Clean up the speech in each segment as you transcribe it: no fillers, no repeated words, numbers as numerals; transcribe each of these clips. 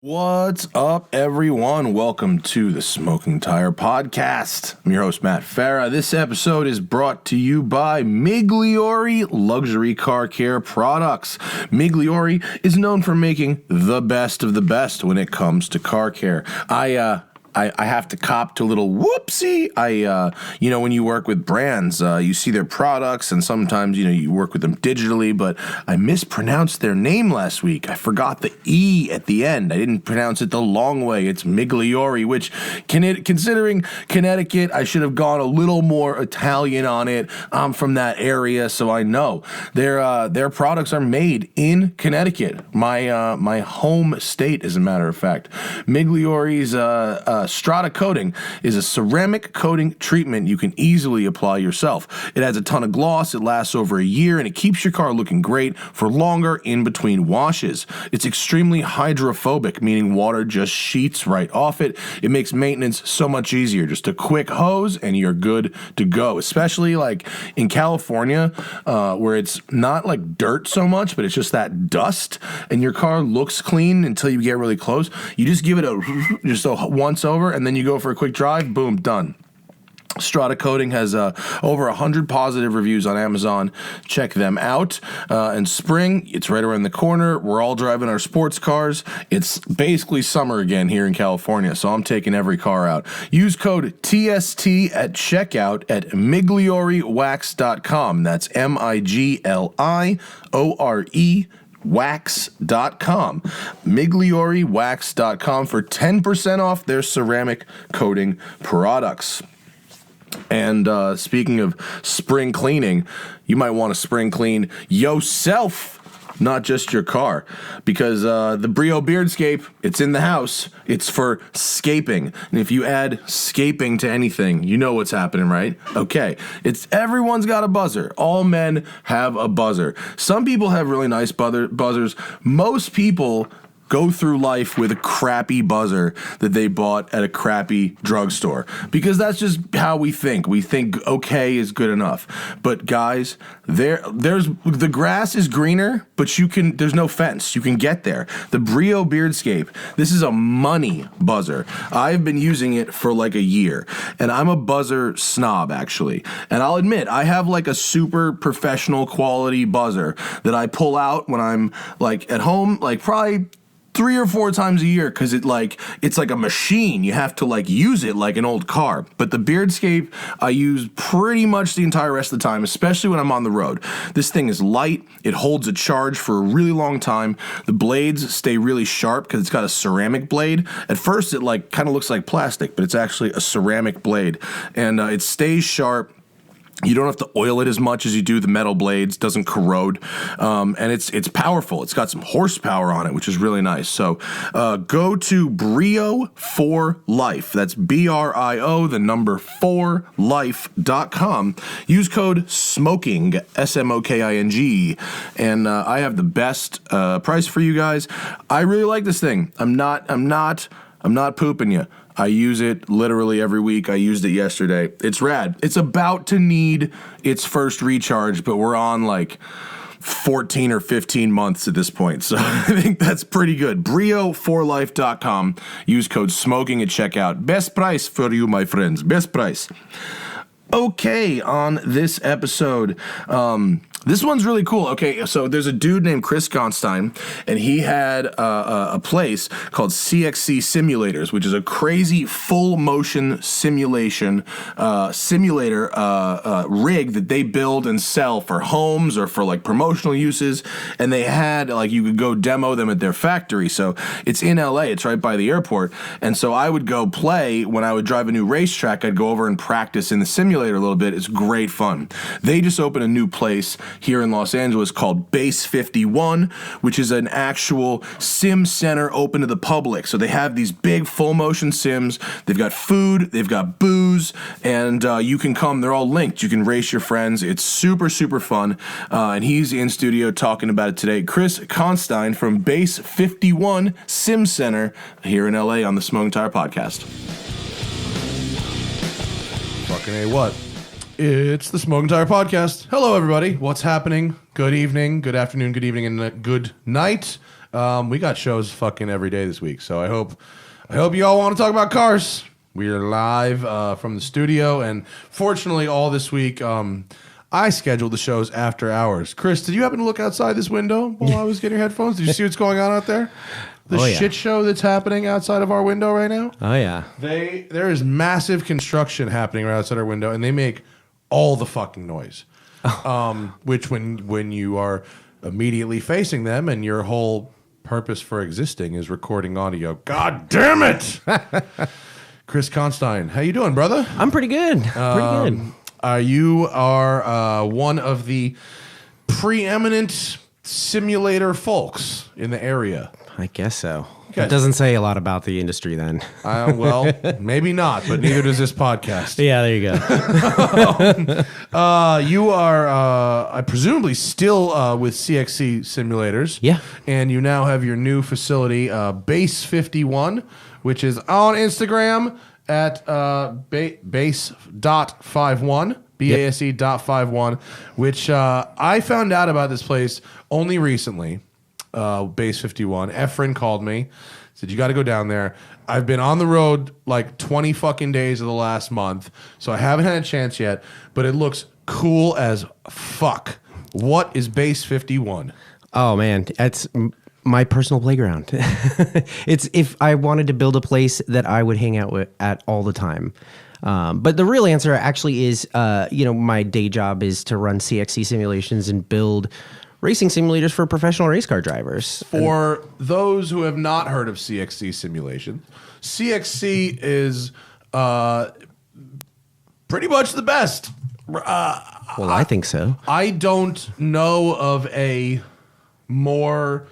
What's up, everyone? Welcome to the Smoking Tire Podcast. I'm your host, Matt Farah. This episode is brought to you by Migliore Luxury Car Care Products. Migliore is known for making the best of the best when it comes to car care. I have to cop to a little whoopsie. When you work with brands, you see their products, and sometimes, you work with them digitally, but I mispronounced their name last week. I forgot the E at the end. I didn't pronounce it the long way. It's Migliore, which, considering Connecticut, I should have gone a little more Italian on it. I'm from that area, so I know. Their products are made in Connecticut, my home state, as a matter of fact. Migliore's Strata coating is a ceramic coating treatment you can easily apply yourself. It adds a ton of gloss, it lasts over a year, and it keeps your car looking great for longer in between washes. It's extremely hydrophobic, meaning water just sheets right off it. It makes maintenance so much easier. Just a quick hose and you're good to go, especially like in California, where it's not like dirt so much, but it's just that dust, and your car looks clean until you get really close. You just give it a once over, and then you go for a quick drive, boom, done. Strata Coating has over 100 positive reviews on Amazon. Check them out. And spring, it's right around the corner. We're all driving our sports cars. It's basically summer again here in California, so I'm taking every car out. Use code TST at checkout at migliorewax.com. That's MIGLIORE wax.com. migliorewax.com for 10% off their ceramic coating products. And speaking of spring cleaning, you might want to spring clean yourself, not just your car, because the Brio Beardscape, it's in the house. It's for scaping. And if you add scaping to anything, you know what's happening, right? Okay, everyone's got a buzzer. All men have a buzzer. Some people have really nice buzzers. Most people go through life with a crappy buzzer that they bought at a crappy drugstore, because that's just how we think. We think okay is good enough. But guys, there's the grass is greener, but there's no fence. You can get there. The Brio Beardscape, this is a money buzzer. I've been using it for like a year, and I'm a buzzer snob, actually. And I'll admit, I have like a super professional quality buzzer that I pull out when I'm like at home, like probably 3 or 4 times a year, because it's like a machine. You have to like use it like an old car. But the Beardscape I use pretty much the entire rest of the time, especially when I'm on the road. This thing is light. It holds a charge for a really long time. The blades stay really sharp because it's got a ceramic blade. At first it like kind of looks like plastic, but it's actually a ceramic blade, and it stays sharp. You don't have to oil it as much as you do the metal blades. Doesn't corrode, and it's powerful. It's got some horsepower on it, which is really nice. So go to Brio for Life. That's BRIO, the number 4life.com. Use code SMOKING, SMOKING, and I have the best price for you guys. I really like this thing. I'm not pooping you. I use it literally every week. I used it yesterday. It's rad. It's about to need its first recharge, but we're on like 14 or 15 months at this point. So I think that's pretty good. Brio4life.com. Use code SMOKING at checkout. Best price for you, my friends. Best price. Okay, on this episode, this one's really cool. Okay, so there's a dude named Chris Consdine, and he had a place called CXC SImulators, which is a crazy full motion simulator rig that they build and sell for homes or for like promotional uses. And they had like, you could go demo them at their factory. So it's in LA. It's right by the airport. And so I would go play when I would drive a new racetrack. I'd go over and practice in the simulator a little bit. It's great fun. They just opened a new place here in Los Angeles called Base 51, which is an actual sim center open to the public. So they have these big full motion sims. They've got food, they've got booze, and you can come. They're all linked. You can race your friends. It's super, super fun. And he's in studio talking about it today. Chris Consdine from Base 51 Sim Center here in LA on the Smoking Tire Podcast. Fucking A, what? It's the Smoking Tire Podcast. Hello, everybody. What's happening? Good evening, good afternoon, good evening, and good night. We got shows fucking every day this week, so I hope you all want to talk about cars. We are live from the studio, and fortunately, all this week, I scheduled the shows after hours. Chris, did you happen to look outside this window while I was getting headphones? Did you see what's going on out there? The shit show that's happening outside of our window right now? Oh, yeah. There is massive construction happening right outside our window, and they make all the fucking noise. Which when you are immediately facing them and your whole purpose for existing is recording audio. God damn it! Chris Consdine, how you doing, brother? I'm pretty good. You are one of the preeminent simulator folks in the area. I guess so. Okay. It doesn't say a lot about the industry then. Well, maybe not, but neither does this podcast. Yeah, there you go. You are, presumably, still with CXC Simulators. Yeah. And you now have your new facility, Base 51, which is on Instagram at base.51. BASE.51, which I found out about this place only recently. Base 51. Efren called me, said, you got to go down there. I've been on the road like 20 fucking days of the last month, so I haven't had a chance yet, but it looks cool as fuck. What is Base 51? Oh, man. That's my personal playground. It's if I wanted to build a place that I would hang out at all the time. But the real answer actually is, my day job is to run CXC Simulations and build racing simulators for professional race car drivers. For those who have not heard of CXC Simulations, CXC is pretty much the best. Well, I think so. I don't know of a more,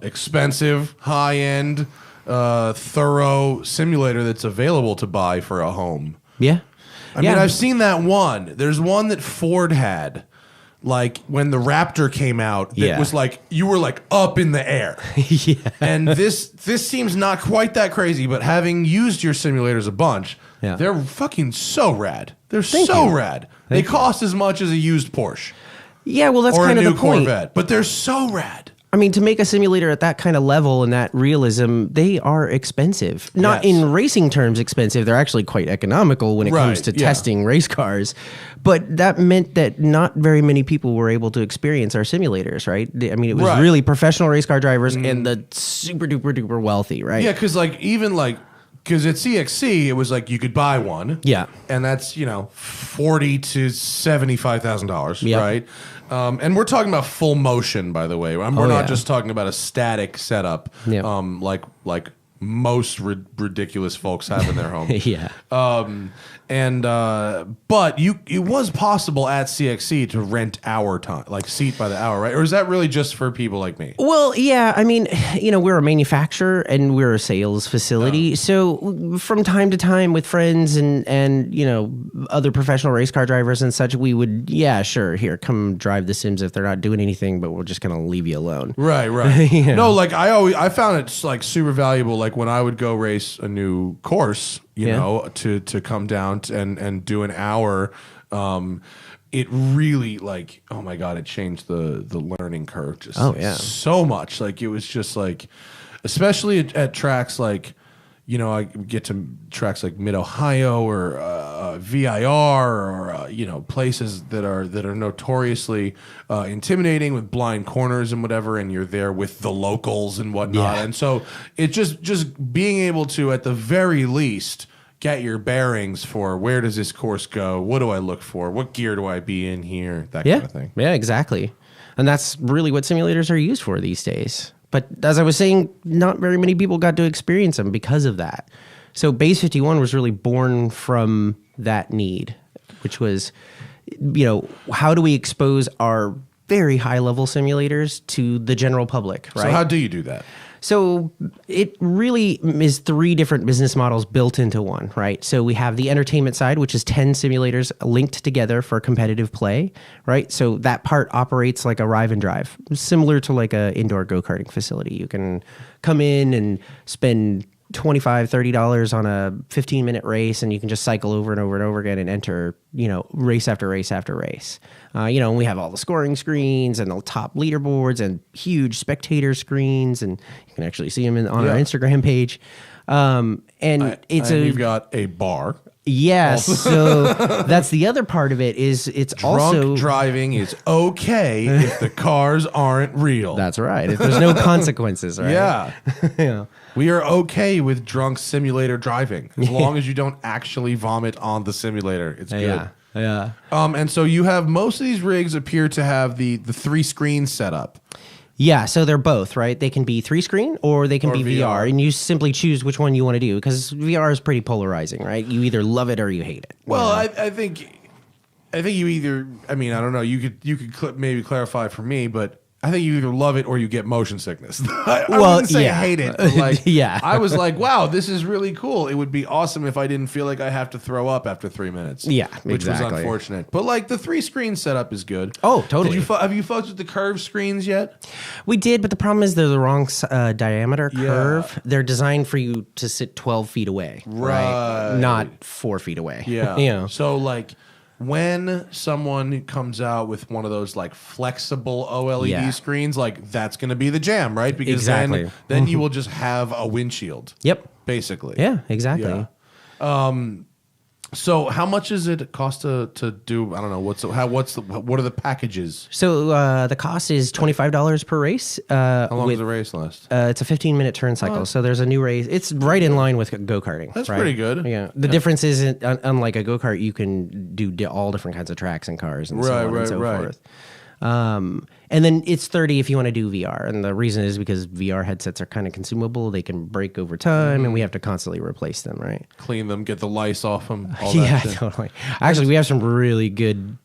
expensive, high-end, thorough simulator that's available to buy for a home. Yeah. I mean, I've seen that one. There's one that Ford had. Like when the Raptor came out, it was like you were like up in the air. Yeah. And this seems not quite that crazy, but having used your simulators a bunch, they're fucking so rad. They're so rad. They cost as much as a used Porsche. Yeah, well, that's kind of the point. Corvette, but they're so rad. I mean, to make a simulator at that kind of level and that realism, they are expensive. Not in racing terms expensive. They're actually quite economical when it comes to testing race cars. But that meant that not very many people were able to experience our simulators, right? I mean, it was really professional race car drivers and the super duper duper wealthy, right? Yeah, because because at CXC, it was like you could buy one. Yeah. And that's, $40,000 to $75,000, right? And we're talking about full motion, by the way. We're not just talking about a static setup like most ridiculous folks have in their home. Yeah. But it was possible at CXC to rent hour time, like seat by the hour, right? Or is that really just for people like me? Well, yeah. I mean, we're a manufacturer and we're a sales facility. So from time to time with friends and other professional race car drivers and such, we would, sure, here, come drive the sims if they're not doing anything, but we're just going to leave you alone. Right. No, like I found it like super valuable. Like when I would go race a new course, to come down and do an hour, it really oh my God, it changed the learning curve just so much. Like it was just like, especially at tracks like, I get to tracks like Mid-Ohio or VIR or places that are notoriously intimidating with blind corners and whatever, and you're there with the locals and whatnot. And so it just being able to, at the very least, get your bearings for where does this course go? What do I look for? What gear do I be in here? That kind of thing. Yeah, exactly. And that's really what simulators are used for these days. But as I was saying, not very many people got to experience them because of that. So Base 51 was really born from that need, which was, how do we expose our very high-level simulators to the general public, right? So how do you do that? So it really is 3 different business models built into one, right? So we have the entertainment side, which is 10 simulators linked together for competitive play, right? So that part operates like a Rive and Drive, similar to like a indoor go-karting facility. You can come in and spend $25, $30 on a 15-minute race, and you can just cycle over and over and over again and enter, race after race after race. And we have all the scoring screens and the top leaderboards and huge spectator screens, and you can actually see them on our Instagram page. You've got a bar. Yes, so that's the other part of it is it's also... driving is okay if the cars aren't real. That's right. If there's no consequences, right? Yeah. Yeah. We are okay with drunk simulator driving as long as you don't actually vomit on the simulator. It's good. Yeah. And so you have most of these rigs appear to have the 3 screens set up. Yeah, so they're both, right? They can be 3-screen or they can be VR, and you simply choose which one you want to do because VR is pretty polarizing, right? You either love it or you hate it. Well, I think you either. I mean, I don't know. You could maybe clarify for me, but I think you either love it or you get motion sickness. I wouldn't say hate it. But like, I was like, wow, this is really cool. It would be awesome if I didn't feel like I have to throw up after 3 minutes. Yeah, which was unfortunate. But like the 3-screen setup is good. Oh, totally. Have you fucked with the curved screens yet? We did, but the problem is they're the wrong diameter curve. They're designed for you to sit 12 feet away, right? Not 4 feet away. Yeah. So like, when someone comes out with one of those like flexible OLED screens, like that's going to be the jam, right? Because then you will just have a windshield. Yep. Basically. Yeah, exactly. Yeah. So how much does it cost to do? I don't know. What are the packages? So the cost is $25 per race. How long does the race last? It's a 15-minute turn cycle. So there's a new race. It's right in line with go-karting. That's pretty good. Yeah. The difference is, unlike a go-kart, you can do all different kinds of tracks and cars and so on and so forth. And then it's $30 if you want to do VR. And the reason is because VR headsets are kind of consumable. They can break over time, and we have to constantly replace them, right? Clean them, get the lice off them. All that shit. Totally. Actually, we have some really good,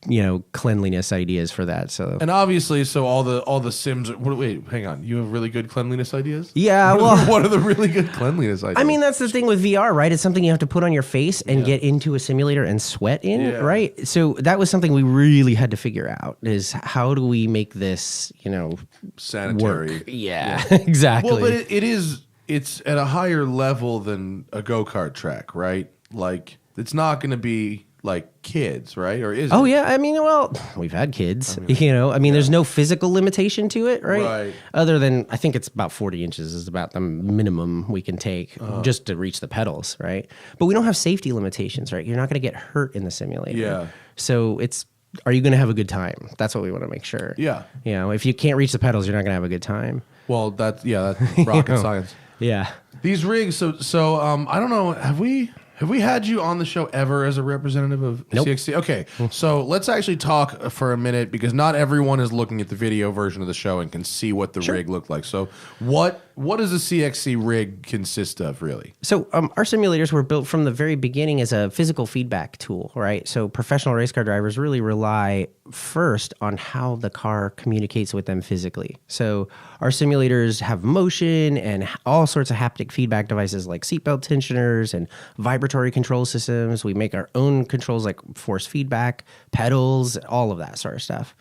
cleanliness ideas for that. So and obviously, so all the sims. Wait, hang on. You have really good cleanliness ideas? Yeah. What are the really good cleanliness ideas? I mean, that's the thing with VR, right? It's something you have to put on your face and get into a simulator and sweat in, right? So that was something we really had to figure out: is how do we make this sanitary work? Yeah. Exactly. Well, but it's at a higher level than a go-kart track, right? Like it's not going to be like kids, right? Or is it? Oh yeah, I mean, well, we've had kids, there's no physical limitation to it, right? Other than I think it's about 40 inches is about the minimum we can take just to reach the pedals, right? But we don't have safety limitations, right? You're not going to get hurt in the simulator. Yeah. So are you going to have a good time? That's what we want to make sure. Yeah. If you can't reach the pedals, you're not going to have a good time. Well, that's rocket science. Yeah. These rigs, so I don't know, have we had you on the show ever as a representative of CXC? Okay, so let's actually talk for a minute because not everyone is looking at the video version of the show and can see what the rig looked like. So what does a CXC rig consist of, really? So our simulators were built from the very beginning as a physical feedback tool, right? So professional race car drivers really rely first on how the car communicates with them physically. So our simulators have motion and all sorts of haptic feedback devices like seatbelt tensioners and vibratory control systems. We make our own controls like force feedback, pedals, all of that sort of stuff.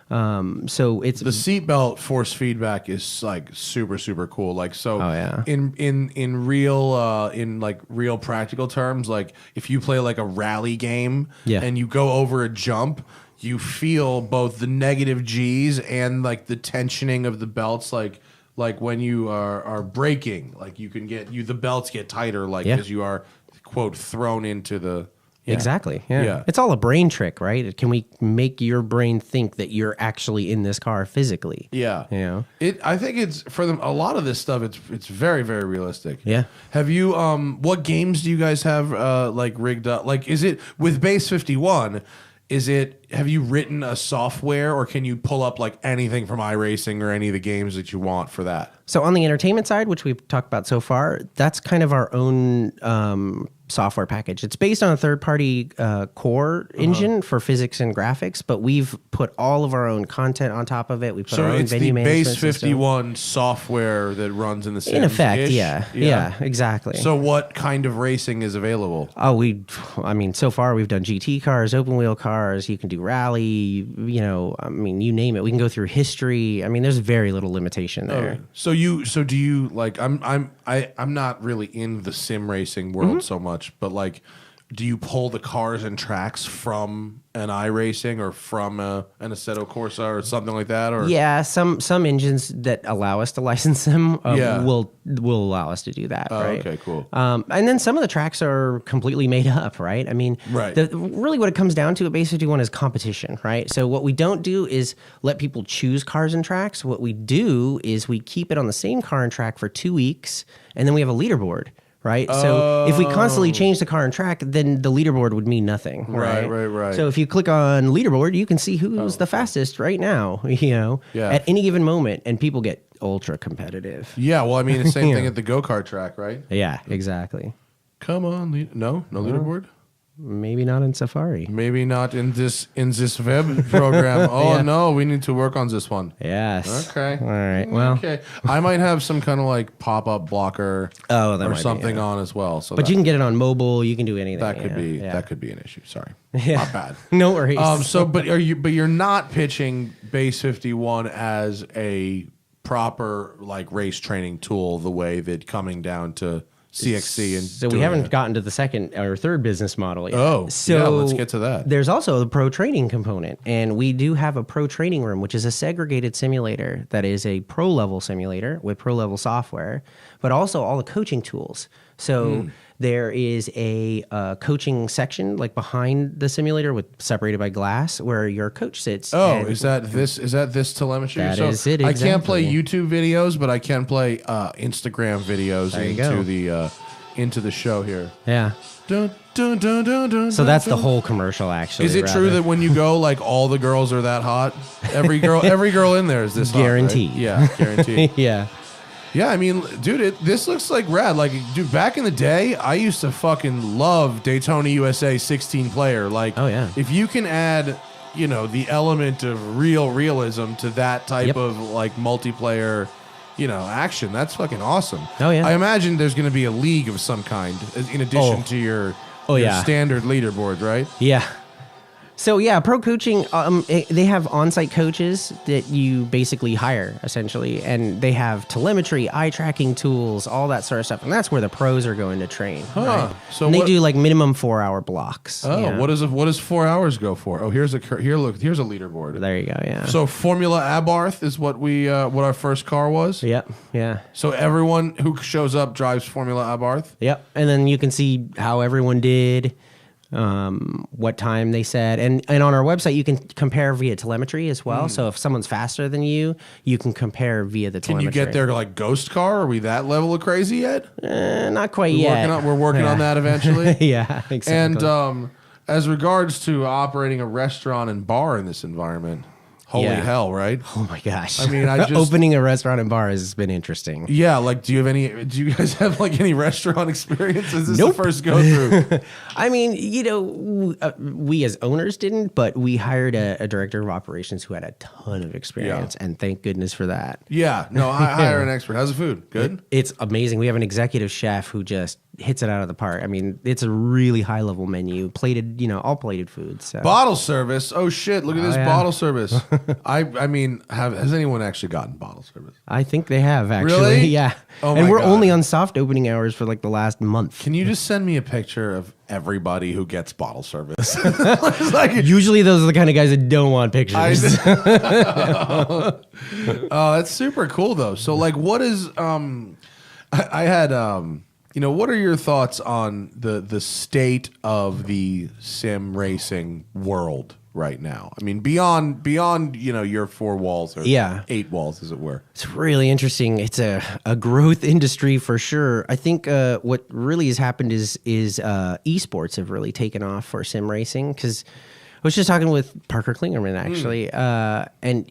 So it's the seatbelt force feedback is like super, super cool. Like, so in real practical terms, like if you play like a rally game and you go over a jump, you feel both the negative G's and like the tensioning of the belts, like when you are braking, like you can the belts get tighter, like as you are, quote, thrown into the. Yeah. Exactly. Yeah. It's all a brain trick, right? Can we make your brain think that you're actually in this car physically? Yeah. I think it's for them. A lot of this stuff, it's very, very realistic. Yeah. Have you what games do you guys have like rigged up? Like, is it with Base 51? Have you written a software, or can you pull up like anything from iRacing or any of the games that you want for that? So on the entertainment side, which we've talked about so far, that's kind of our own software package. It's based on a third-party core engine for physics and graphics, but we've put all of our own content on top of it. We put our own venue management base 51 software that runs in the Sims. In effect, yeah, exactly. So what kind of racing is available? Oh, so far we've done GT cars, open wheel cars. You can do rally. You name it. We can go through history. I mean, there's very little limitation there. So do you like? I'm not really in the sim racing world so much, but like, do you pull the cars and tracks from an iRacing or from an Assetto Corsa or something like that? Or yeah, some engines that allow us to license them will allow us to do that. Right? Okay, cool. And then some of the tracks are completely made up, right? I mean, really what it comes down to at Base 51 is competition, right? So what we don't do is let people choose cars and tracks. What we do is we keep it on the same car and track for 2 weeks, and then we have a leaderboard. Right. So if we constantly change the car and track, then the leaderboard would mean nothing. Right. So if you click on leaderboard, you can see who's the fastest right now, at any given moment, and people get ultra competitive. Yeah. Well, I mean, the same thing at the go-kart track, right? Yeah, exactly. Come on. No leaderboard? Maybe not in Safari. Maybe not in this web program. Oh, no, we need to work on this one. Yes. Okay. All right. Well, okay. I might have some kind of like pop-up blocker or something on as well. So but you can get it on mobile. You can do anything. That could be an issue. Sorry. Yeah. Not bad. No worries. But you're not pitching Base 51 as a proper like race training tool the way that coming down to CXC and so we haven't gotten to the second or third business model yet. Let's get to that. There's also the pro training component, and we do have a pro training room, which is a segregated simulator that is a pro level simulator with pro level software, but also all the coaching tools. So there is a coaching section like behind the simulator separated by glass where your coach sits. Is that this telemetry? That is it, exactly. I can't play YouTube videos, but I can play Instagram videos into the show here. Yeah. Dun, dun, dun, dun, dun, so that's the whole commercial, actually. Is it true that when you go, like all the girls are that hot? Every girl in there is this guaranteed. Hot, right? Yeah, guaranteed. Yeah. Yeah, I mean, dude, this looks like rad. Like, dude, back in the day, I used to fucking love Daytona USA 16 player. Like, if you can add, the element of realism to that type of like multiplayer, action, that's fucking awesome. Oh yeah. I imagine there's going to be a league of some kind in addition to your standard leaderboard, right? Yeah. So yeah, pro coaching, they have on-site coaches that you basically hire essentially, and they have telemetry, eye tracking tools, all that sort of stuff, and that's where the pros are going to train. Right? So they do like minimum 4-hour blocks. Oh, what does 4 hours go for? Oh, here's a leaderboard. There you go. Yeah. So Formula Abarth is what what our first car was. Yep. Yeah. So everyone who shows up drives Formula Abarth. Yep, and then you can see how everyone did. What time they said, and on our website you can compare via telemetry as well. So if someone's faster than you can compare via the telemetry. Can you get their like ghost car? Are we that level of crazy yet? Not quite yet. We're working on that eventually. Yeah, exactly. And as regards to operating a restaurant and bar in this environment, holy hell, right? Oh my gosh. I mean, opening a restaurant and bar has been interesting. Yeah, like do you guys have like any restaurant experience? Is this the first go through? I mean, we as owners didn't, but we hired a director of operations who had a ton of experience, and thank goodness for that. Yeah, no, I hire an expert. How's the food? Good? It's amazing. We have an executive chef who just hits it out of the park. I mean, it's a really high level menu, plated, all plated foods. So. Bottle service. Oh shit! Look at this bottle service. I mean, has anyone actually gotten bottle service? I think they have actually. Really? Yeah. Oh and we're God. only on soft opening hours for like the last month. Can you just send me a picture of everybody who gets bottle service? Usually those are the kind of guys that don't want pictures. Oh, that's super cool though. So like, what is I had what are your thoughts on the state of the sim racing world right now? I mean, beyond your 4 walls or 8 walls, as it were. It's really interesting. It's a growth industry for sure. I think what really has happened is esports have really taken off for sim racing because was just talking with Parker Klingerman actually, and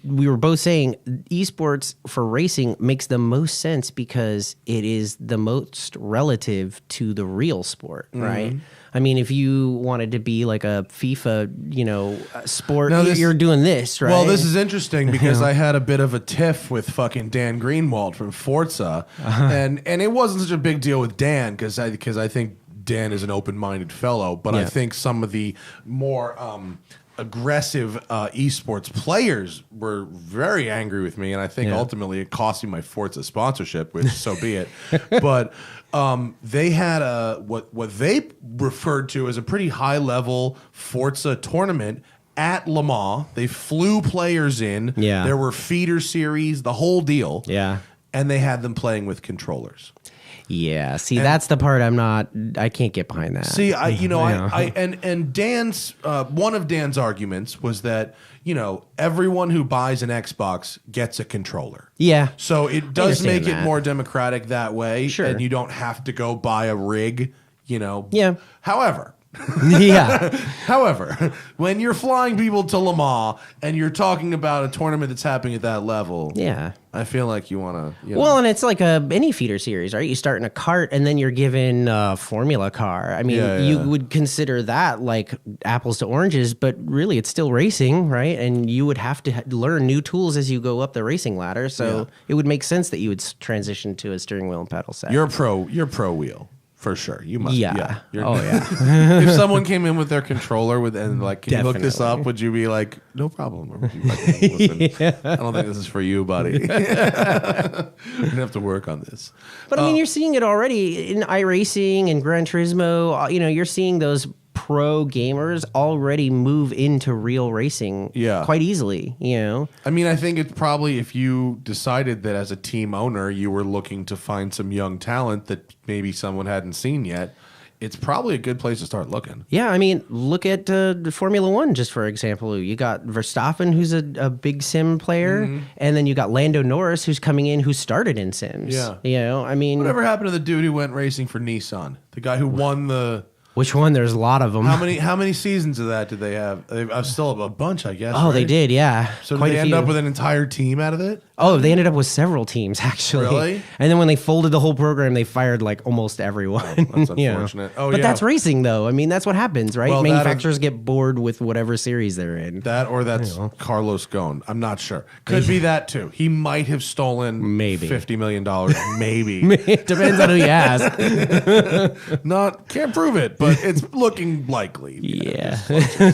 we were both saying esports for racing makes the most sense because it is the most relative to the real sport, right? I mean, if you wanted to be like a FIFA, sport, you're doing this, right? Well, this is interesting because I had a bit of a tiff with fucking Dan Greenwald from Forza, and it wasn't such a big deal with Dan because I think Dan is an open-minded fellow, but I think some of the more aggressive esports players were very angry with me, and I think ultimately it cost me my Forza sponsorship, which so be it. But they had what they referred to as a pretty high-level Forza tournament at Le Mans. They flew players in. Yeah. There were feeder series, the whole deal. Yeah. And they had them playing with controllers. Yeah, see, that's the part I can't get behind that. See, and Dan's one of Dan's arguments was that everyone who buys an Xbox gets a controller. Yeah, so it does make it more democratic that way. Sure, and you don't have to go buy a rig. Yeah. However. Yeah. However, when you're flying people to Le Mans and you're talking about a tournament that's happening at that level, I feel like you want to. Well, and it's like any feeder series, right? You start in a kart and then you're given a Formula car. I mean, you would consider that like apples to oranges, but really it's still racing, right? And you would have to learn new tools as you go up the racing ladder. So it would make sense that you would transition to a steering wheel and pedal set. You're pro wheel. For sure, you must. Yeah. If someone came in with their controller can you look this up? Would you be like, no problem? Or would you be like, listen, I don't think this is for you, buddy. We're gonna have to work on this. But I mean, you're seeing it already in iRacing and Gran Turismo. You're seeing those pro gamers already move into real racing quite easily, I mean, I think it's probably if you decided that as a team owner you were looking to find some young talent that maybe someone hadn't seen yet, it's probably a good place to start looking. Yeah, I mean, look at Formula One, just for example. You got Verstappen, who's a big sim player, and then you got Lando Norris, who's coming in, who started in sims. Yeah. I mean... Whatever happened to the dude who went racing for Nissan? The guy who won the... Which one? There's a lot of them. How many seasons of that did they have? I've still have a bunch, I guess. Oh, right? They did, yeah. So did they end up with an entire team out of it? Oh, they ended up with several teams, actually. Really? And then when they folded the whole program, they fired like almost everyone. Oh, that's unfortunate. But that's racing, though. I mean, that's what happens, right? Well, manufacturers get bored with whatever series they're in. That or that's Carlos Ghosn. I'm not sure. Could be that, too. He might have stolen maybe $50 million. Maybe. It depends on who you ask. Can't prove it, but it's looking likely. Yeah.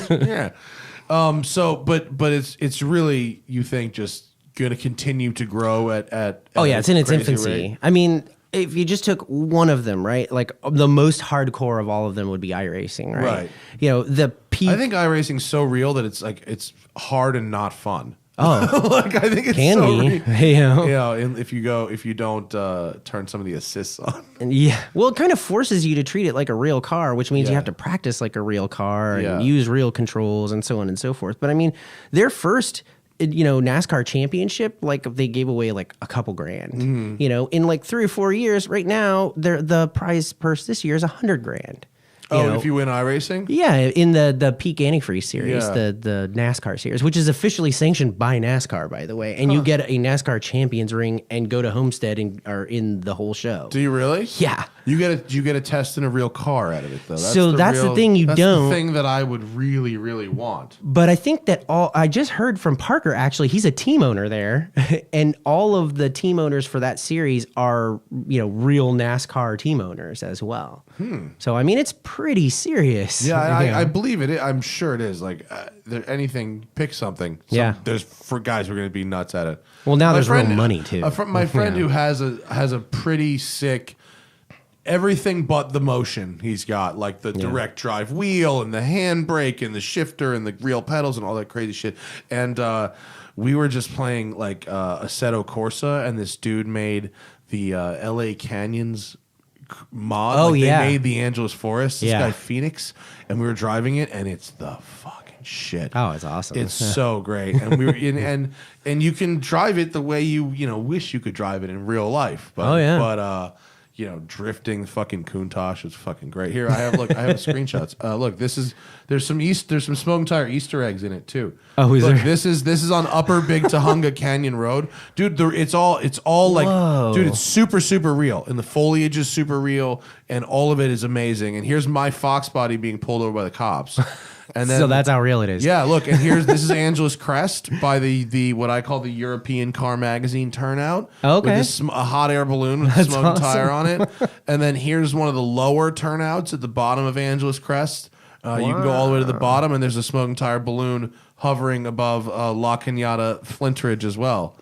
Yeah. But it's really, you think, just going to continue to grow at it's in its infancy. Rate? I mean, if you just took one of them, right? Like the most hardcore of all of them would be iRacing, right? Right. I think iRacing's so real that it's hard and not fun. Oh, I think it's can so be. If you don't turn some of the assists on. Yeah. Well, it kind of forces you to treat it like a real car, which means you have to practice like a real car and use real controls and so on and so forth. But I mean, their first NASCAR championship, like they gave away like a couple grand. In like 3 or 4 years. Right now, the prize purse this year is $100,000. If you win iRacing? Yeah, in the Peak Antifreeze series, the NASCAR series, which is officially sanctioned by NASCAR, by the way. And you get a NASCAR Champions ring and go to Homestead and are in the whole show. Do you really? Yeah. You get a test in a real car out of it, though. That's the thing that's the thing that I would really, really want. But I think that I just heard from Parker, actually, he's a team owner there. And all of the team owners for that series are, real NASCAR team owners as well. So, I mean, it's pretty serious. Yeah, I believe it. I'm sure it is. Like, pick something. There's for guys who are going to be nuts at it. Well, now there's real money, too. My friend who has a pretty sick... everything but the motion he's got, like the direct drive wheel and the handbrake and the shifter and the real pedals and all that crazy shit. And we were just playing like Assetto Corsa, and this dude made the LA Canyons mod. They made the Angeles Forest. This guy Phoenix, and we were driving it, and it's the fucking shit. Oh, it's awesome. It's so great, and we were and you can drive it the way you wish you could drive it in real life. But, drifting fucking Countach. It's fucking great. Here I have screenshots. Look, there's some smoking tire Easter eggs in it too. Oh, is there? This is on Upper Big Tahunga Canyon Road, dude. It's all like, Whoa. dude, it's super real, and the foliage is super real, and all of it is amazing. And here's my Fox body being pulled over by the cops. And then, so that's how real it is. Yeah, look, and this is Angeles Crest by the what I call the European Car Magazine turnout. Okay. With a hot air balloon with a smoking tire on it. And then here's one of the lower turnouts at the bottom of Angeles Crest. You can go all the way to the bottom, and there's a smoking tire balloon hovering above La Cañada Flintridge as well.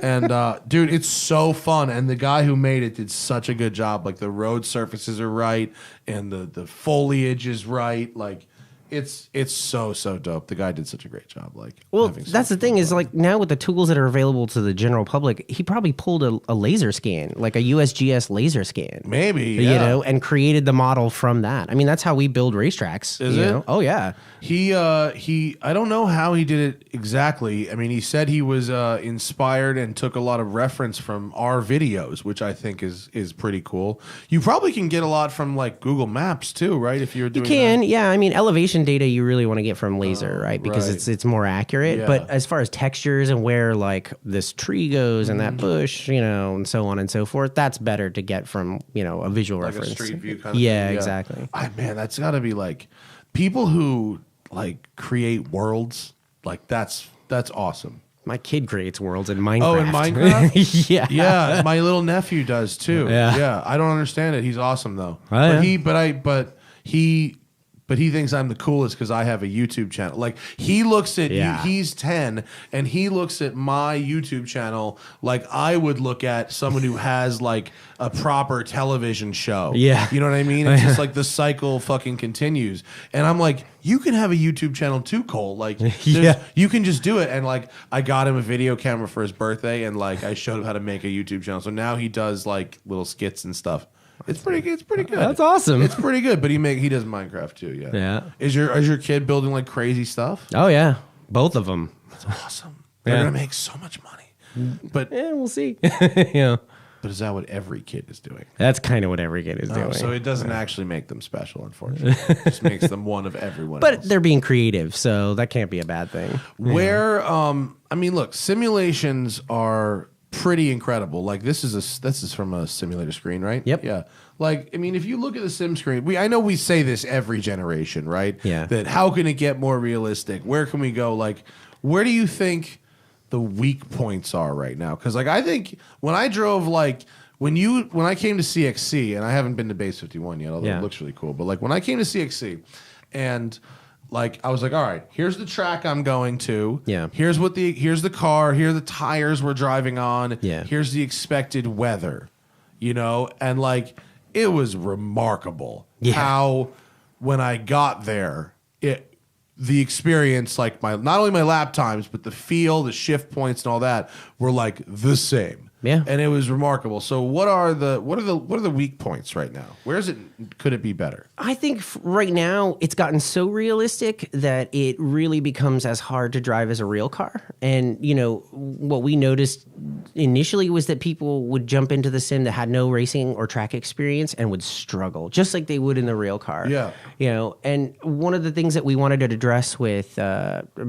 And dude, it's so fun, and the guy who made it did such a good job. Like the road surfaces are right, and the foliage is right. Like it's so dope. The guy did such a great job. Like, well, that's the thing is, like, now with the tools that are available to the general public, he probably pulled a laser scan, like a USGS laser scan, maybe, yeah. And created the model from that. I mean, that's how we build racetracks. Is it? Oh yeah. He I don't know how he did it exactly. I mean, he said he was inspired and took a lot of reference from our videos, which I think is pretty cool. You probably can get a lot from like Google Maps too, right? If you're doing that. Yeah. I mean, elevation data you really want to get from laser, right? Because it's more accurate. Yeah. But as far as textures and where like this tree goes and that bush, and so on and so forth, that's better to get from a visual like reference. a street view kind of yeah, thing. exactly. Man, that's got to be like people who like create worlds. Like that's awesome. My kid creates worlds in Minecraft. Oh, in Minecraft? Yeah. Yeah, my little nephew does too. Yeah. I don't understand it. He's awesome though. Oh, But he thinks I'm the coolest because I have a YouTube channel. Like he looks at he's 10 and he looks at my YouTube channel like I would look at someone who has like a proper television show. Yeah. You know what I mean? It's just like the cycle fucking continues. And I'm like, you can have a YouTube channel too, Cole. Like you can just do it. And like I got him a video camera for his birthday and like I showed him how to make a YouTube channel. So now he does like little skits and stuff. It's pretty good. That's awesome. It's pretty good, but he does Minecraft too. Yeah. Yeah. Is your kid building like crazy stuff? Oh yeah, both of them. That's awesome. They're gonna make so much money. But we'll see. Yeah. But is that what every kid is doing? That's kind of what every kid is doing. So it doesn't actually make them special, unfortunately. It just makes them one of everyone But else. they're being creative, so that can't be a bad thing. Where I mean, look, simulations are pretty incredible. Like this is from a simulator screen, right? Yep. Yeah. Like, I mean, if you look at the sim screen, I know we say this every generation, right? Yeah. That how can it get more realistic? Where can we go? Like, where do you think the weak points are right now? Because like I think when I drove like when I came to CXC, and I haven't been to Base 51 yet, although it looks really cool. But like when I came to CXC and like I was like, all right, here's the track I'm going to. Yeah. Here's the car. Here are the tires we're driving on. Yeah. Here's the expected weather. And like it was remarkable how when I got there, the experience, like not only my lap times, but the feel, the shift points, and all that were like the same. Yeah. And it was remarkable. So what are the weak points right now? Could it be better? I think right now it's gotten so realistic that it really becomes as hard to drive as a real car. And, what we noticed initially was that people would jump into the sim that had no racing or track experience and would struggle, just like they would in the real car. Yeah. And one of the things that we wanted to address with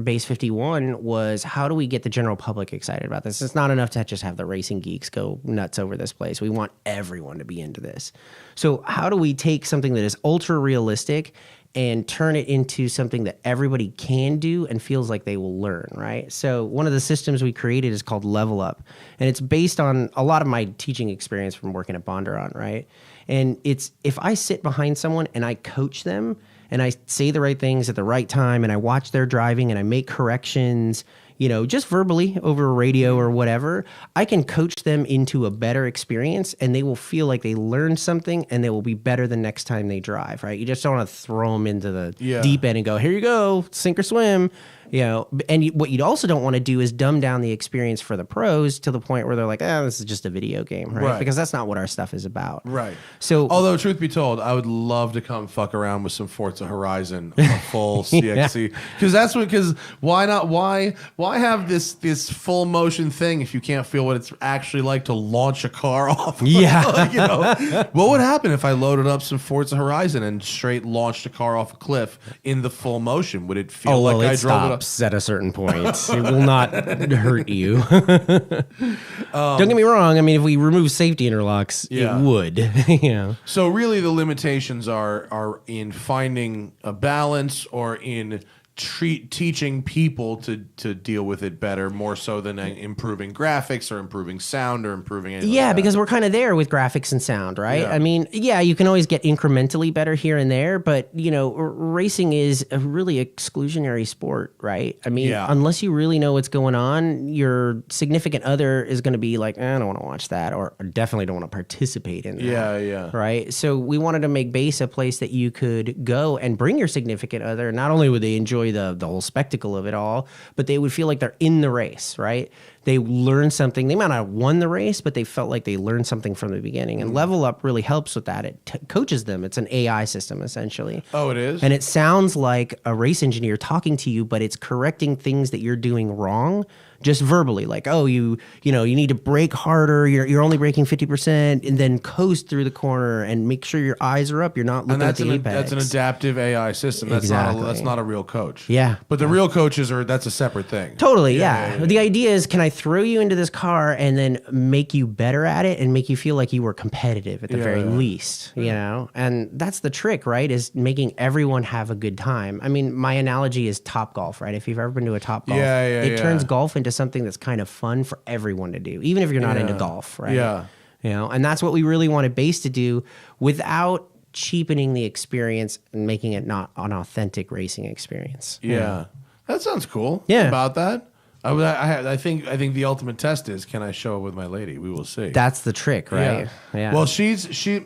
Base 51 was how do we get the general public excited about this? It's not enough to just have the racing geeks go nuts over this place. We want everyone to be into this. So how do we take something that is ultra realistic and turn it into something that everybody can do and feels like they will learn, right? So one of the systems we created is called Level Up, and it's based on a lot of my teaching experience from working at Bondurant, right? And it's if I sit behind someone and I coach them and I say the right things at the right time and I watch their driving and I make corrections, just verbally over a radio or whatever, I can coach them into a better experience and they will feel like they learned something and they will be better the next time they drive, right? You just don't want to throw them into the deep end and go, here you go, sink or swim. And what you also don't want to do is dumb down the experience for the pros to the point where they're like, this is just a video game, right? Because that's not what our stuff is about. Right. So, although truth be told, I would love to come fuck around with some Forza Horizon on a full CXC, because why not? Why have this full motion thing if you can't feel what it's actually like to launch a car off? What would happen if I loaded up some Forza Horizon and straight launched a car off a cliff in the full motion? Would it feel like I drove it up? At a certain point, it will not hurt you. Don't get me wrong. I mean, if we remove safety interlocks, it would. So really, the limitations are in finding a balance or in teaching people to deal with it better, more so than improving graphics or improving sound or improving anything like that. Because we're kind of there with graphics and sound, right? I mean, you can always get incrementally better here and there, but racing is a really exclusionary sport, right? I mean, unless you really know what's going on, your significant other is going to be like, I don't want to watch that, or definitely don't want to participate in that. Right? So we wanted to make base a place that you could go and bring your significant other. Not only would they enjoy the whole spectacle of it all, but they would feel like they're in the race, right? They learned something. They might not have won the race, but they felt like they learned something from the beginning. And Level Up really helps with that. It coaches them. It's an AI system, essentially. Oh, it is? And it sounds like a race engineer talking to you, but it's correcting things that you're doing wrong just verbally. Like, you need to brake harder. You're only braking 50%, and then coast through the corner and make sure your eyes are up. You're not looking at the apex. That's an adaptive AI system. That's not a real coach. Yeah. But the real coaches that's a separate thing. Totally, yeah. The idea is, can I throw you into this car and then make you better at it and make you feel like you were competitive at the very least, And that's the trick, right, is making everyone have a good time. I mean, my analogy is Top Golf, right? If you've ever been to a Top Golf, it turns golf into something that's kind of fun for everyone to do, even if you're not into golf, right? Yeah. And that's what we really wanted base to do without cheapening the experience and making it not an authentic racing experience. Yeah. That sounds cool. Yeah. About that. I think the ultimate test is, can I show it with my lady? We will see. That's the trick, right? Yeah. Well, she's she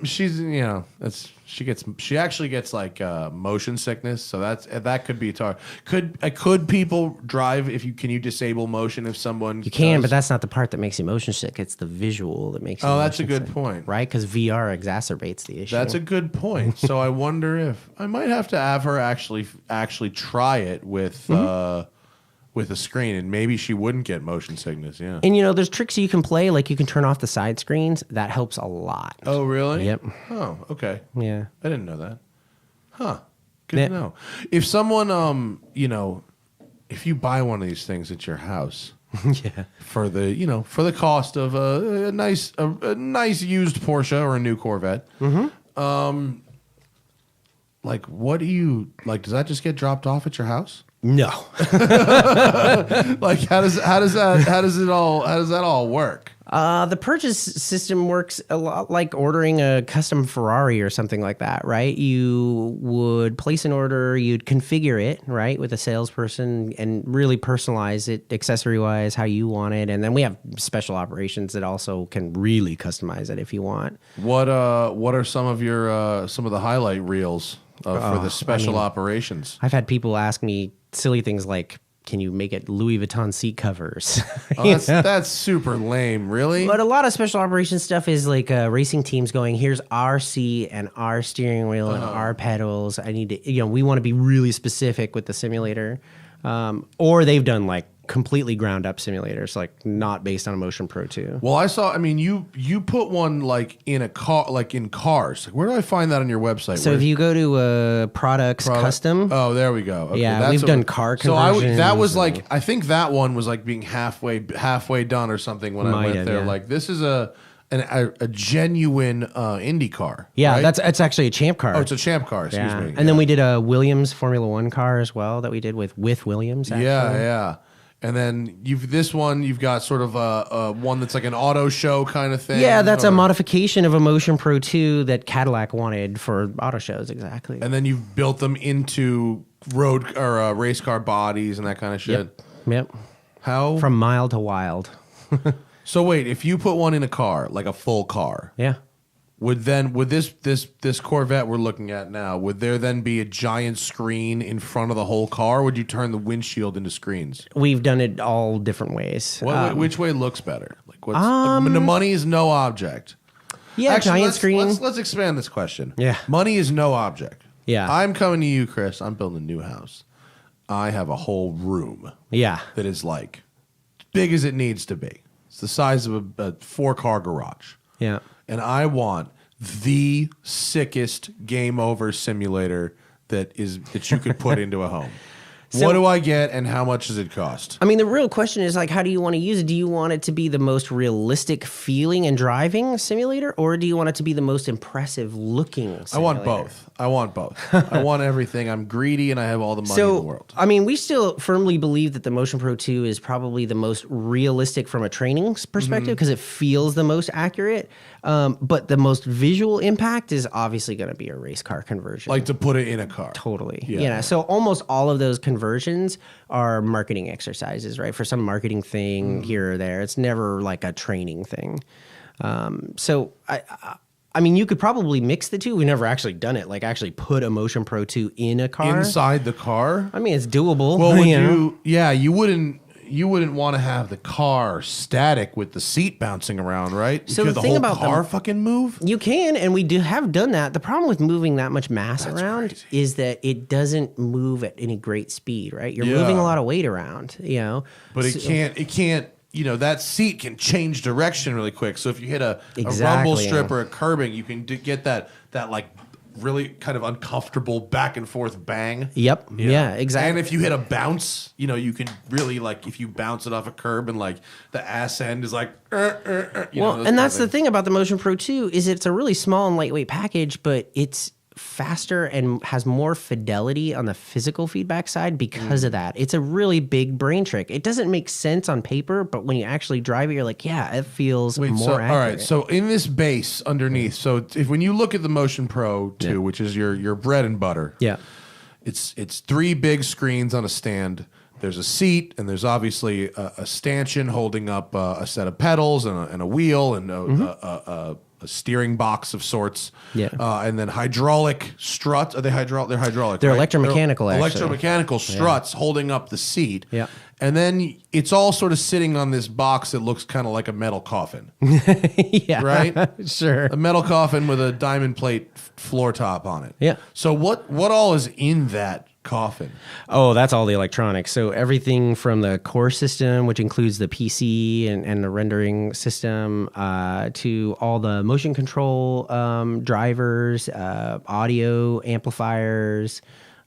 actually gets like motion sickness, so that could be hard. Could people drive can you disable motion if someone you can, but that's not the part that makes you motion sick. It's the visual that makes you motion that's a good sick, point, right? Because VR exacerbates the issue. That's a good point. So I wonder if I might have to have her actually try it with a screen, and maybe she wouldn't get motion sickness. Yeah. And there's tricks you can play, like you can turn off the side screens. That helps a lot. Oh, really? Yep. Oh, okay. Yeah. I didn't know that. Huh. Good to know. If someone, if you buy one of these things at your house, for the cost of a nice used Porsche or a new Corvette, like, what do you like? Does that just get dropped off at your house? No. Like, how does that all work? The purchase system works a lot like ordering a custom Ferrari or something like that, right? You would place an order, you'd configure it, right, with a salesperson and really personalize it accessory-wise how you want it. And then we have special operations that also can really customize it if you want. What are some of the highlight reels for the special operations? I've had people ask me silly things like, can you make it Louis Vuitton seat covers? That's super lame, really. But a lot of special operations stuff is like racing teams going, here's our seat and our steering wheel and our pedals. I need to, we want to be really specific with the simulator. Or they've done like completely ground up simulators, like not based on Motion Pro 2. Well, you put one like in a car, like in cars. Where do I find that on your website? So if you go to Products Custom. Oh, there we go. Okay, yeah, we've done car conversions. So that was like, I think that one was like being halfway done or something when I went there. Yeah. Like, this is a genuine Indy car. Yeah, right? it's actually a champ car. Oh, it's a champ car. Excuse me. And then we did a Williams Formula One car as well that we did with Williams. Actually. Yeah. And then you've got sort of a one that's like an auto show kind of thing. Yeah, that's a modification of a Motion Pro 2 that Cadillac wanted for auto shows, exactly. And then you've built them into road or race car bodies and that kind of shit. Yep. How? From mild to wild. So wait, if you put one in a car, like a full car, yeah, would this Corvette we're looking at now, would there then be a giant screen in front of the whole car? Or would you turn the windshield into screens? We've done it all different ways. Which way looks better? Like the money is no object. Yeah, Actually, giant screen. Let's expand this question. Yeah. Money is no object. Yeah. I'm coming to you, Chris. I'm building a new house. I have a whole room. Yeah. That is like big as it needs to be. It's the size of a 4-car garage. Yeah. And I want the sickest game over simulator that you could put into a home. So, what do I get and how much does it cost? I mean, the real question is like, how do you want to use it? Do you want it to be the most realistic feeling and driving simulator, or do you want it to be the most impressive looking simulator? I want both. I want everything. I'm greedy and I have all the money in the world. I mean, we still firmly believe that the Motion Pro 2 is probably the most realistic from a training perspective because it feels the most accurate. But the most visual impact is obviously going to be a race car conversion. Like to put it in a car. Totally. Yeah. So almost all of those conversions are marketing exercises, right? For some marketing thing here or there. It's never like a training thing. So I mean, you could probably mix the two. We've never actually done it. Like actually put a Motion Pro 2 in a car. Inside the car? I mean, it's doable. Well, you wouldn't want to have the car static with the seat bouncing around, right? So the thing whole about car fucking move? You can, and we have done that. The problem with moving that much mass around is that it doesn't move at any great speed, right? You're moving a lot of weight around, But it can't, that seat can change direction really quick. So if you hit a rumble strip or a curbing, you can get that like really kind of uncomfortable back and forth bang. Yep. Yeah, exactly. And if you hit a bounce, you can really like if you bounce it off a curb and like the ass end is like and that's the thing about the Motion Pro 2 is it's a really small and lightweight package, but it's faster and has more fidelity on the physical feedback side because of that. It's a really big brain trick. It doesn't make sense on paper, but when you actually drive it, you're like, yeah, it feels more accurate. All right, so in this base underneath, so when you look at the Motion Pro 2, which is your bread and butter, it's 3 big screens on a stand. There's a seat, and there's obviously a stanchion holding up a set of pedals and a wheel and a steering box of sorts. And then hydraulic struts. Are they hydraulic? They're hydraulic. They're right? electromechanical, actually. Electromechanical struts holding up the seat. Yeah. And then it's all sort of sitting on this box that looks kind of like a metal coffin. Yeah. Right? Sure. A metal coffin with a diamond plate floor top on it. Yeah. So what all is in that coffin? Oh, that's all the electronics. So everything from the core system, which includes the PC and the rendering system, to all the motion control drivers, audio amplifiers,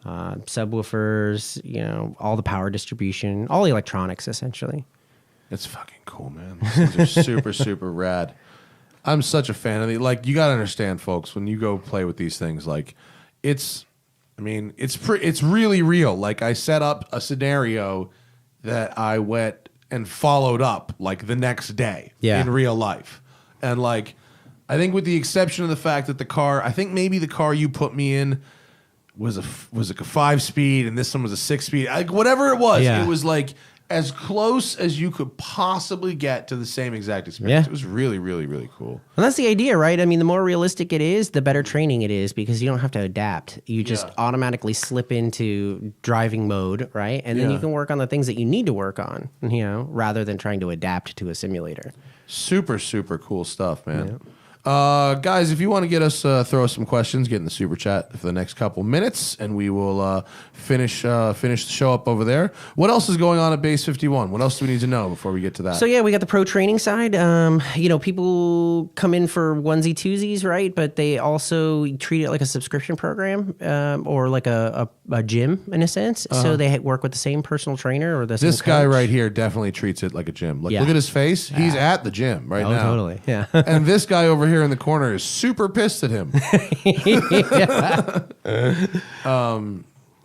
subwoofers, all the power distribution, all the electronics essentially. It's fucking cool, man. These are super, super rad. I'm such a fan of these. Like, you got to understand, folks, when you go play with these things, like, it's really real. Like, I set up a scenario that I went and followed up, like, the next day in real life. And, like, I think with the exception of the fact that I think maybe the car you put me in was like a 5-speed and this one was a 6-speed. Like, whatever it was, it was, like, as close as you could possibly get to the same exact experience. It was really, really, really cool. And that's the idea, right? I mean, the more realistic it is, the better training it is because you don't have to adapt. You just automatically slip into driving mode, right? And then you can work on the things that you need to work on, rather than trying to adapt to a simulator. Super, super cool stuff, man. Yeah. Guys, if you want to get us, throw us some questions, get in the super chat for the next couple minutes, and we will finish the show up over there. What else is going on at Base 51? What else do we need to know before we get to that? So, we got the pro training side. People come in for onesie twosies, right? But they also treat it like a subscription program or like a gym in a sense. So they work with the same personal trainer or the same This guy coach. right here definitely treats it like a gym. Like, look at his face. He's at the gym right now. Totally. Yeah. And this guy over here in the corner is super pissed at him.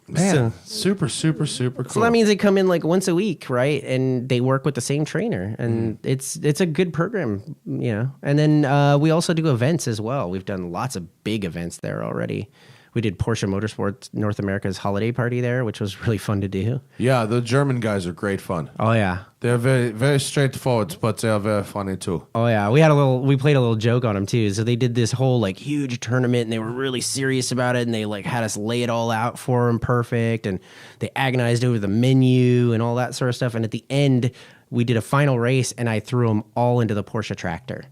Man, super, super, super cool. So that means they come in like once a week, right? And they work with the same trainer, and it's a good program, And then we also do events as well. We've done lots of big events there already. We did Porsche Motorsports North America's holiday party there, which was really fun to do. Yeah, the German guys are great fun. Oh yeah. They're very, very straightforward, but they are very funny too. Oh yeah, we played a little joke on them too. So they did this whole like huge tournament, and they were really serious about it, and they like had us lay it all out for them perfect, and they agonized over the menu and all that sort of stuff. And at the end, we did a final race, and I threw them all into the Porsche tractor,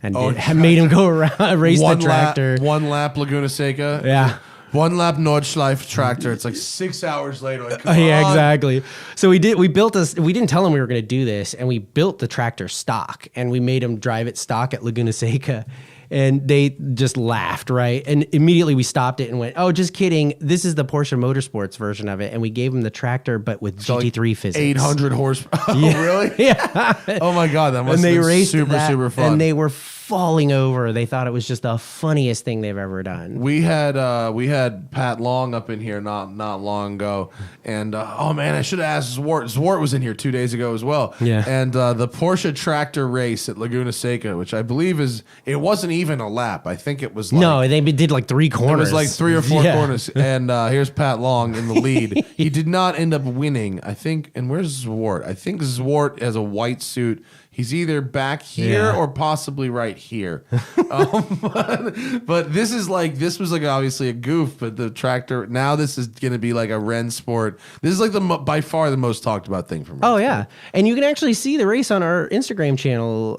and made them go around race the tractor. One lap Laguna Seca. Yeah. One lap Nordschleife tractor. It's like 6 hours later. Like, yeah, exactly. So we didn't tell them we were going to do this, and we built the tractor stock, and we made them drive it stock at Laguna Seca, and they just laughed, right? And immediately we stopped it and went, "Oh, just kidding. This is the Porsche Motorsports version of it." And we gave them the tractor, but with GT3 physics. 800 horsepower. Oh, yeah. Really? Yeah. Oh my God, that must have been super fun. And they were falling over. They thought it was just the funniest thing they've ever done. We had Pat Long up in here not long ago, and oh man, I should have asked Zwart. Zwart was in here 2 days ago as well. Yeah. And the Porsche tractor race at Laguna Seca, which I believe it wasn't even a lap. I think it was like, no, they did like 3 corners. It was like 3 or 4 corners. And here's Pat Long in the lead. He did not end up winning, I think. And where's Zwart? I think Zwart has a white suit. He's either back here or possibly right here. But this was like obviously a goof, but the tractor, now this is going to be like a Rennsport. This is like by far the most talked about thing from Rennsport. Oh, yeah. And you can actually see the race on our Instagram channel.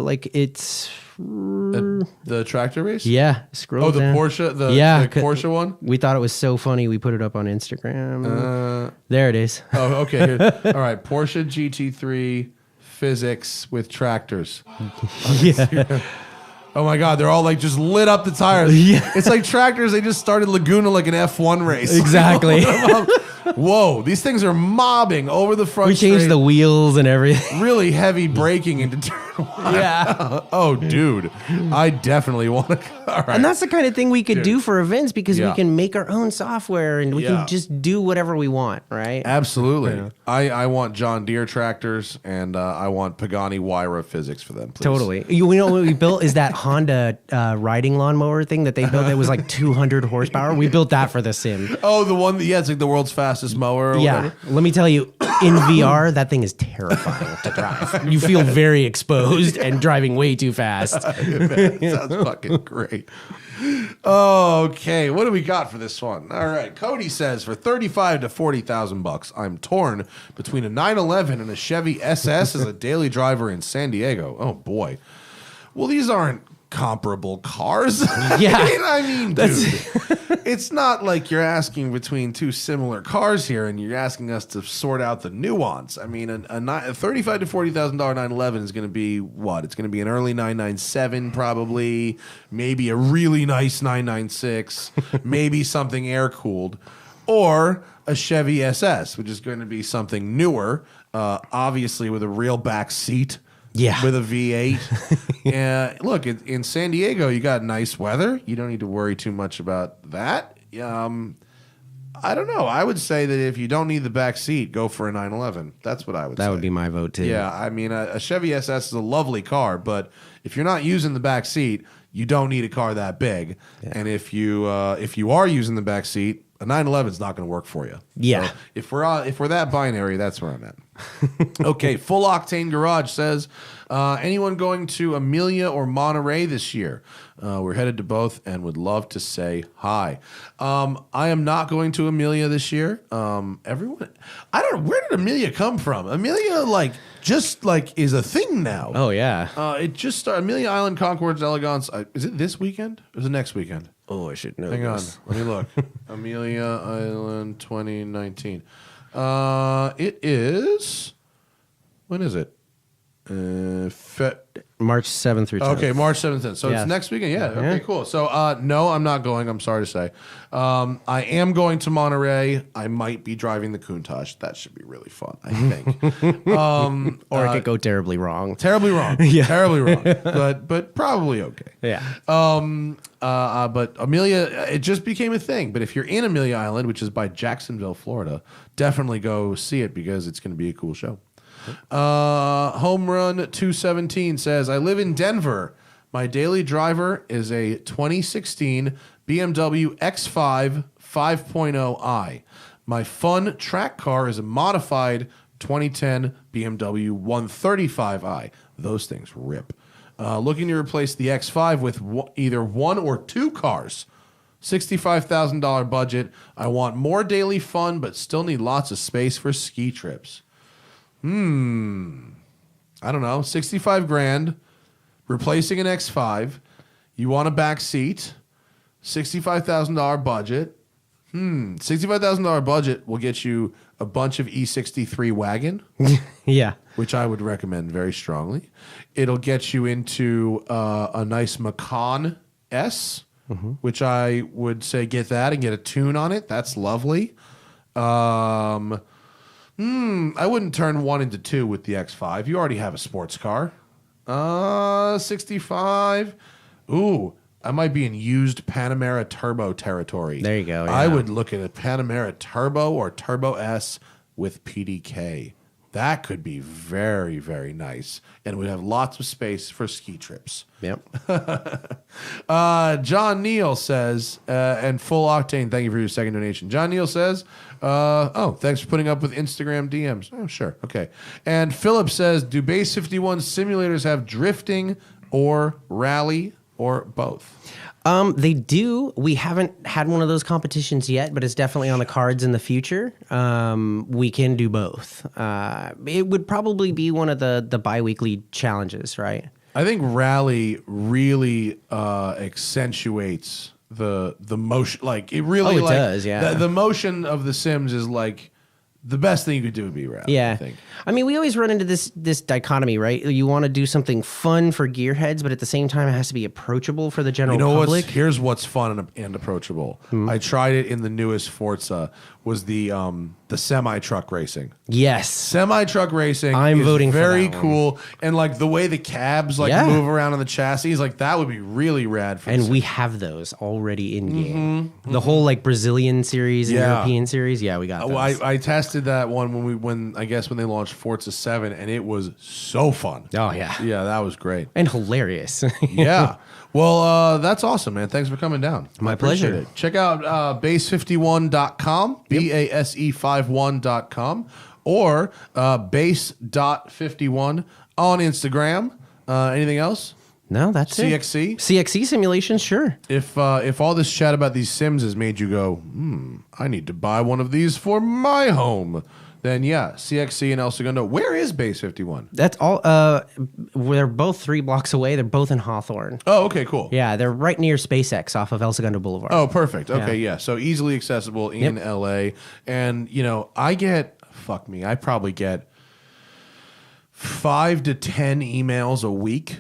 Like it's... The tractor race? Yeah. Scroll the down. Porsche? The Porsche one? We thought it was so funny. We put it up on Instagram. There it is. Oh, okay. Here. All right. Porsche GT3 physics with tractors. Yeah. Oh my God, they're all like just lit up the tires. Yeah. It's like tractors. They just started Laguna like an F1 race. Exactly. Whoa, these things are mobbing over the front. We changed straight. the wheels and everything. Really heavy braking into turn one. Yeah. Oh, dude, I definitely want to. All right. And that's the kind of thing we could do for events because we Yeah. can make our own software and we can just do whatever we want, right? Absolutely. Yeah. I want John Deere tractors and I want Pagani Huayra physics for them, please. Totally. You know what we built is that Honda riding lawnmower thing that they built that was like 200 horsepower. We built that for the sim. Oh, the one that, it's like the world's fastest mower or Yeah. whatever. Let me tell you, in VR, that thing is terrifying to drive. You feel very exposed and driving way too fast. Sounds fucking great. Okay, what do we got for this one? All right, Cody says for $35,000 to $40,000, I'm torn between a 911 and a Chevy SS as a daily driver in San Diego. Oh boy. Well, these aren't comparable cars. Yeah. I mean, dude, it's not like you're asking between two similar cars here and you're asking us to sort out the nuance. I mean, a $35,000 to $40,000 911 is going to be what? It's going to be an early 997 probably, maybe a really nice 996, maybe something air-cooled, or a Chevy SS, which is going to be something newer, obviously with a real back seat. Yeah. With a V8. Look, in San Diego, you got nice weather. You don't need to worry too much about that. I don't know. I would say that if you don't need the back seat, go for a 911. That's what I would say. That would be my vote, too. Yeah, I mean, a Chevy SS is a lovely car, but if you're not using the back seat, you don't need a car that big. Yeah. And if you are using the back seat, a 911 is not going to work for you. Yeah. So if we're that binary, that's where I'm at. Okay, Full Octane Garage says, anyone going to Amelia or Monterey this year? We're headed to both and would love to say hi. I am not going to Amelia this year. Everyone, I don't know, where did Amelia come from? Amelia just is a thing now. Oh yeah. It just started. Amelia Island Concours Elegance. Is it this weekend or is it next weekend? Oh, I should know. Hang on, let me look. Amelia Island 2019. It is. When is it? March 7th through 10th. Okay, March 7th. So Yes. it's next weekend. Yeah. Okay, cool. So no, I'm not going. I'm sorry to say. I am going to Monterey. I might be driving the Countach. That should be really fun, I think. Or it could go terribly wrong. Terribly wrong. Yeah. Terribly wrong. But probably okay. Yeah. But Amelia, it just became a thing. But if you're in Amelia Island, which is by Jacksonville, Florida, definitely go see it because it's going to be a cool show. Home Run 217 says, I live in Denver. My daily driver is a 2016 BMW X5 5.0i. My fun track car is a modified 2010 BMW 135i. Those things rip. Looking to replace the X5 with either one or two cars. $65,000 budget. I want more daily fun, but still need lots of space for ski trips. I don't know. 65 grand, replacing an X5. You want a back seat. $65,000 budget. $65,000 budget will get you a bunch of E63 wagon. Yeah. Which I would recommend very strongly. It'll get you into a nice Macan S, which I would say get that and get a tune on it. That's lovely. I wouldn't turn one into two with the X5. You already have a sports car. 65. Ooh, I might be in used Panamera Turbo territory. There you go. Yeah. I would look at a Panamera Turbo or Turbo S with PDK. That could be very, very nice. And we'd have lots of space for ski trips. Yep. John Neal says, and Full Octane, thank you for your second donation. John Neal says, thanks for putting up with Instagram DMs. Oh, sure. Okay. And Philip says, do Base 51 simulators have drifting or rally or both? They do. We haven't had one of those competitions yet, but it's definitely on the cards in the future. We can do both. It would probably be one of the bi-weekly challenges, right? I think rally really accentuates the motion. Like it really does, yeah. The motion of the Sims is like the best thing you could do would be rally. Yeah. I think. I mean, we always run into this dichotomy, right? You want to do something fun for gearheads, but at the same time, it has to be approachable for the general public. Here's what's fun and approachable. I tried it in the newest Forza. Was the semi-truck racing. Yes. Semi-truck racing I'm is voting for very that one. cool. And like the way the cabs move around on the chassis, like that would be really rad for And we have those already in game. The whole like Brazilian series and European series. Yeah, we got those. I tested that one when they launched Forza 7, and it was so fun. Oh, yeah. Yeah, that was great. And hilarious. Yeah. Well, that's awesome, man. Thanks for coming down. My pleasure. Appreciate it. Check out base51.com, BASE51.com, or base.51 on Instagram. Anything else? No, that's CXC? it. CXC Simulations, sure. If all this chat about these Sims has made you go, I need to buy one of these for my home, then yeah, CXC and El Segundo. Where is Base 51? That's all. They're both 3 blocks away. They're both in Hawthorne. Oh, okay, cool. Yeah, they're right near SpaceX off of El Segundo Boulevard. Oh, perfect. Okay, yeah. So easily accessible in LA. And, I probably get 5 to 10 emails a week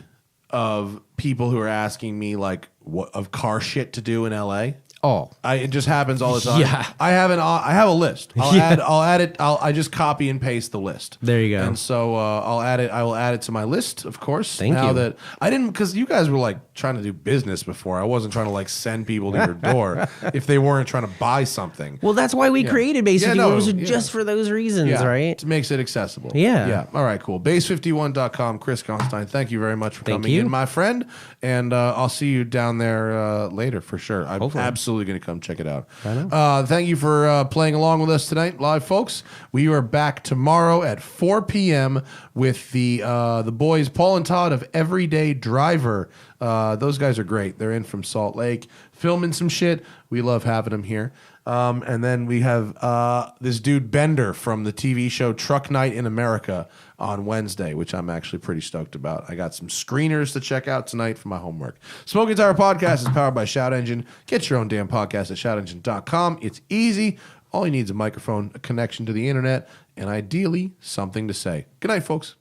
of people who are asking me like what of car shit to do in LA. Oh, It just happens all the time. Yeah. I have a list. I'll add it. I just copy and paste the list. There you go. And so I'll add it. I will add it to my list, of course. Thank you. That I didn't, because you guys were like trying to do business before. I wasn't trying to like send people to your door if they weren't trying to buy something. well, that's why we created Base 51. It was just for those reasons, right? It makes it accessible. Yeah. Yeah. All right, cool. Base51.com, Chris Consdine, thank you very much for coming you. in, my friend. And I'll see you down there later for sure. I'm Hopefully. absolutely going to come check it out. I know. Thank you for playing along with us tonight, live folks. We are back tomorrow at 4 p.m. with the boys, Paul and Todd of Everyday Driver. Those guys are great. They're in from Salt Lake, filming some shit. We love having them here. And then we have this dude Bender from the TV show Truck Night in America on Wednesday, which I'm actually pretty stoked about. I got some screeners to check out tonight for my homework. Smoking Tire Podcast is powered by Shout Engine. Get your own damn podcast at shoutengine.com. It's easy. All you need is a microphone, a connection to the internet, and ideally something to say. Good night, folks.